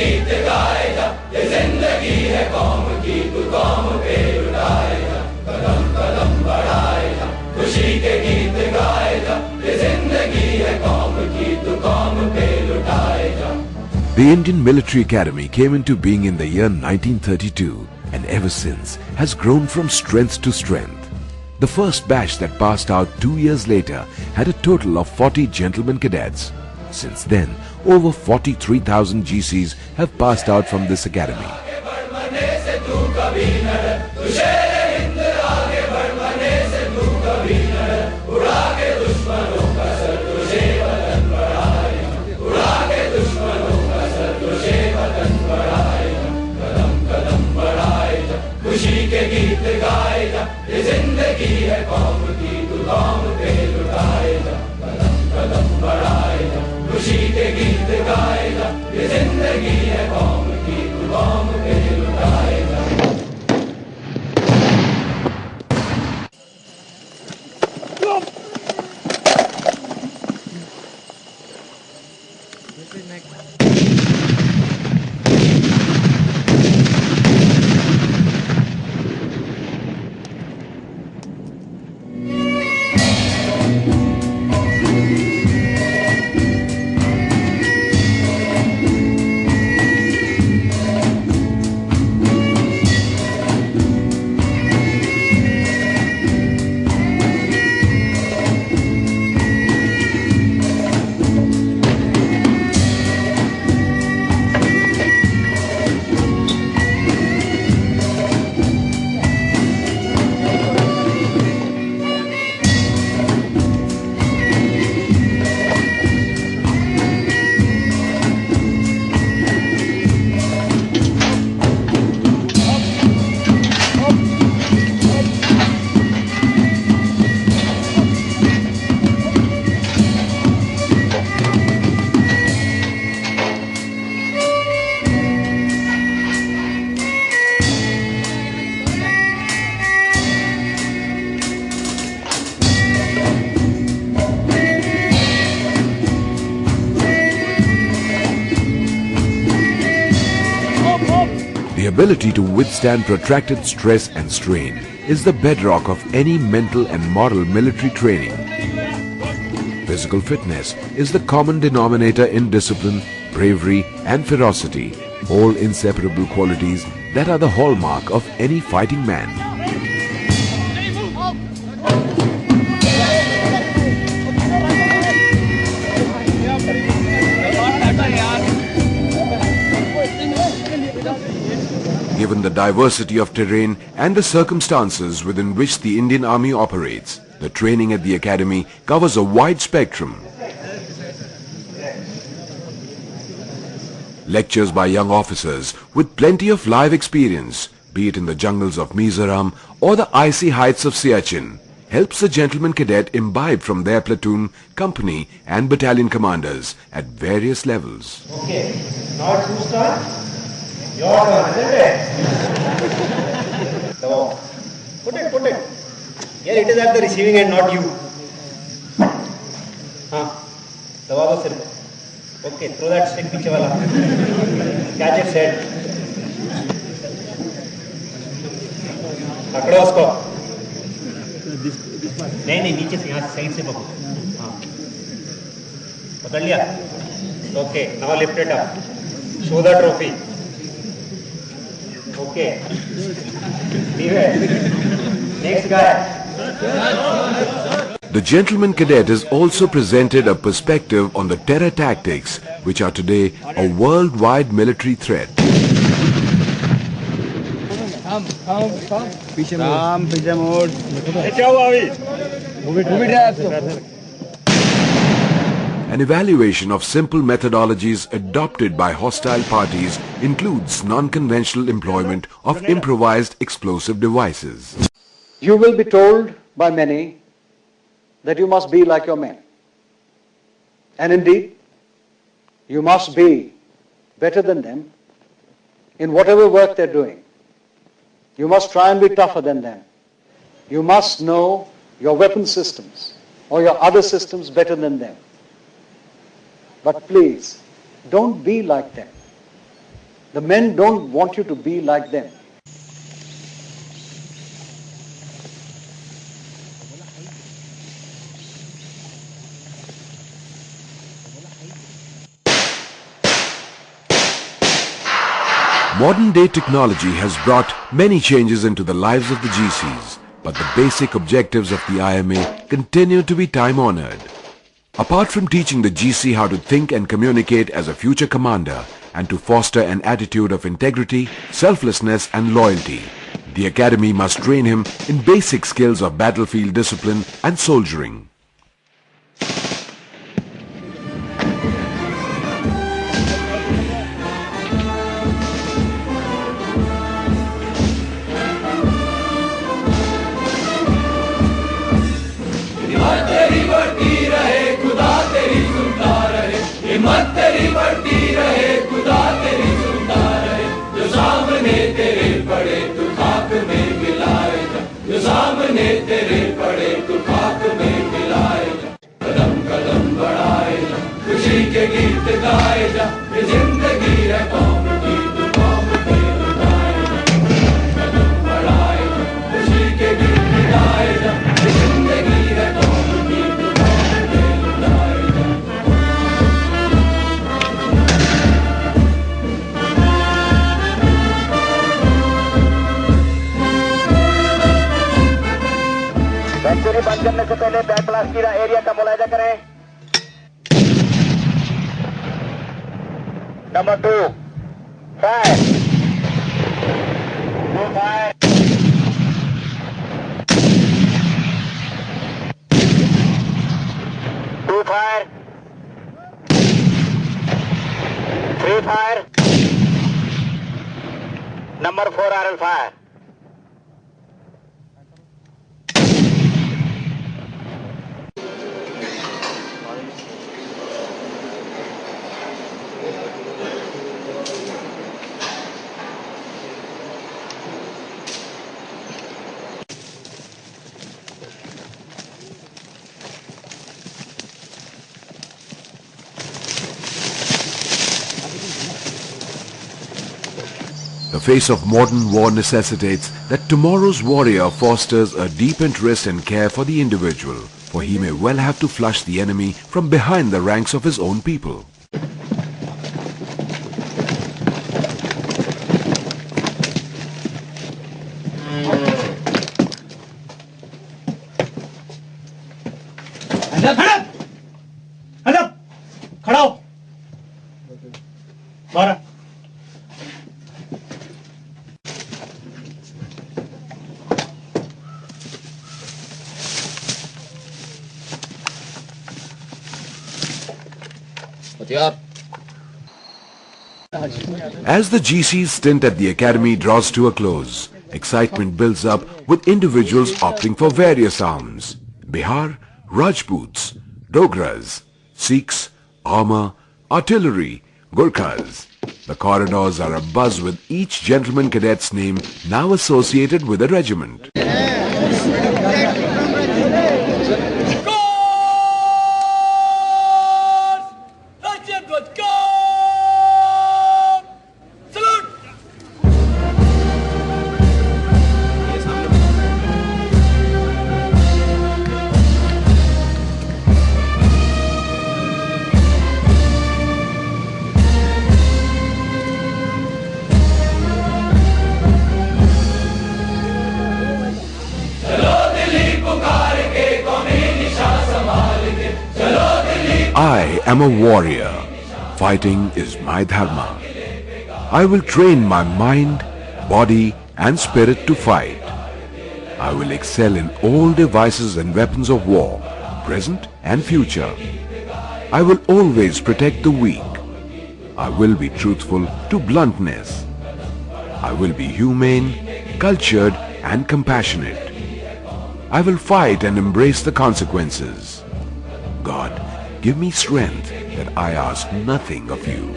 गीत गाए जा, ये जिंदगी है कौम की, तू कौम पे लुटाए जा, कदम कदम बढ़ाए जा, खुशी के गीत गाए जा, ये जिंदगी है कौम की, तू कौम पे लुटाए जा। The Indian Military Academy came into being in the year 1932 and ever since has grown from strength to strength. The first batch that passed out 2 years later had a total of 40 gentlemen cadets. Since then, over 43,000 GCs have passed out from this academy. खुशी के गीत गाए जा, ये जिंदगी है कौम की, तू कौम पे लुटाए जा, कदम कदम बढ़ाए जा, खुशी के गीत गाए जा, ये जिंदगी है कौम की, तू कौम पे लुटाए जा। The ability to withstand protracted stress and strain is the bedrock of any mental and moral military training. Physical fitness is the common denominator in discipline, bravery and ferocity, all inseparable qualities that are the hallmark of any fighting man. Given the diversity of terrain and the circumstances within which the Indian Army operates, the training at the academy covers a wide spectrum. Lectures by young officers with plenty of live experience, be it in the jungles of Mizoram or the icy heights of Siachen, helps the gentleman cadet imbibe from their platoon, company and battalion commanders at various levels. Okay, now it's whose turn? Your turn, isn't it? So, put it. Here it is at the receiving end, not you. दबा दो सिर. Okay, throw that stick पीछे वाला. Catch its head. पकड़ो उसको. नहीं नीचे से यहाँ साइड से पकड़ो. हाँ. पकड़ लिया. Okay, now lift it up. Show the trophy. Okay. Leave it. Next guy. The gentleman cadet has also presented a perspective on the terror tactics, which are today a worldwide military threat. An evaluation of simple methodologies adopted by hostile parties includes non-conventional employment of improvised explosive devices. You will be told by many that you must be like your men. And indeed, you must be better than them in whatever work they're doing. You must try and be tougher than them. You must know your weapon systems or your other systems better than them. But please, don't be like them. The men don't want you to be like them. Modern day technology has brought many changes into the lives of the GCs, but the basic objectives of the IMA continue to be time-honored. Apart from teaching the GC how to think and communicate as a future commander and to foster an attitude of integrity, selflessness and loyalty, the Academy must train him in basic skills of battlefield discipline and soldiering. हिम्मत तेरी बढ़ती रहे खुदा तेरी सुनता रहे जो सामने तेरे पड़े तू खाक में मिलाए जा जो सामने तेरे पड़े तू खाक में मिलाए जा कदम कदम बढ़ाए जा खुशी के गीत गाए जा ये जिंदगी है कौम की तू कौम पे लुटाए जा कदम बढ़ाए जा खुशी के गीत गाए जा ये जिंदगी है कौम की तू कौम पे लुटाए जा सेंचुरी बंद करने से पहले बैक ब्लास्ट की एरिया का मुलायजा करें। Number 2 fire 2 fire 2 fire 3 fire number 4 RL fire The face of modern war necessitates that tomorrow's warrior fosters a deep interest and care for the individual, for he may well have to flush the enemy from behind the ranks of his own people. खड़ा हो 12 As the GC's stint at the Academy draws to a close, excitement builds up with individuals opting for various arms. Bihar, Rajputs, Dogras, Sikhs, armor, artillery, Gurkhas. The corridors are abuzz with each gentleman cadet's name now associated with a regiment. I am a warrior. Fighting is my dharma. I will train my mind, body and spirit to fight. I will excel in all devices and weapons of war, present and future. I will always protect the weak. I will be truthful to bluntness. I will be humane, cultured and compassionate. I will fight and embrace the consequences. God, give me strength that I ask nothing of you.